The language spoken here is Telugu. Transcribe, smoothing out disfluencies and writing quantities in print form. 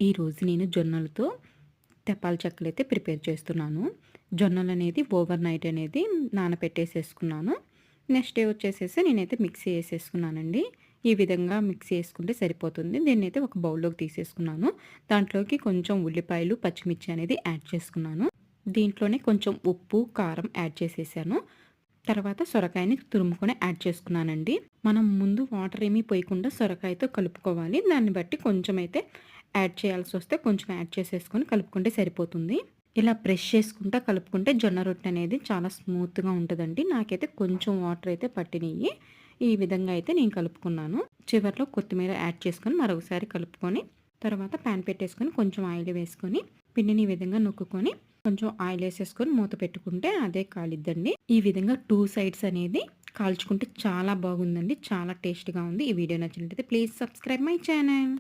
ఈరోజు నేను జొన్నలతో తెపాల చెక్కలైతే ప్రిపేర్ చేస్తున్నాను. జొన్నలనేది ఓవర్ నైట్ అనేది నానపెట్టేసేసుకున్నాను. నెక్స్ట్ డే వచ్చేసేసి నేనైతే మిక్సీ ఏసేసుకున్నానండి. ఈ విధంగా మిక్సీ ఏసుకుంటే సరిపోతుంది. దీన్నైతే ఒక బౌల్‌లోకి తీసేసుకున్నాను. దాంట్లోకి కొంచెం ఉల్లిపాయలు, పచ్చిమిర్చి అనేది యాడ్ చేసుకున్నాను. దీంట్లోనే కొంచెం ఉప్పు, కారం యాడ్ చేసేసాను. తర్వాత సొరకాయని తురుముకొని యాడ్ చేసుకున్నానండి. మనం ముందు వాటర్ ఏమీ పోయకుండా సొరకాయతో కలుపుకోవాలి. దాన్ని బట్టి కొంచెం అయితే యాడ్ చేయాల్సొస్తే కొంచెం యాడ్ చేసేసుకొని కలుపుకుంటే సరిపోతుంది. ఇలా ప్రెస్ చేసుకుంటా కలుపుకుంటే జొన్న రొట్టె అనేది చాలా స్మూత్‌గా ఉంటదండి. నాకైతే కొంచెం వాటర్ అయితే పట్టినియి. ఈ విధంగా అయితే నేను కలుపుకున్నాను. చివర్లో కొత్తిమీర యాడ్ చేసుకొని మరొకసారి కలుపుకొని తర్వాత పాన్ పెట్టేసుకొని కొంచెం ఆయిల్ వేసుకొని పిండిని ఈ విధంగా నొక్కుకొని కొంచెం ఆయిల్ ఏసేసుకొని మూత పెట్టుకుంటే అదే కాలిద్దండి. ఈ విధంగా 2 సైడ్స్ అనేది కాల్చుకుంటే చాలా బాగుందండి. చాలా టేస్ట్‌గా ఉంది. ఈ వీడియో నచ్చినట్లయితే ప్లీజ్ సబ్స్క్రైబ్ మై ఛానల్.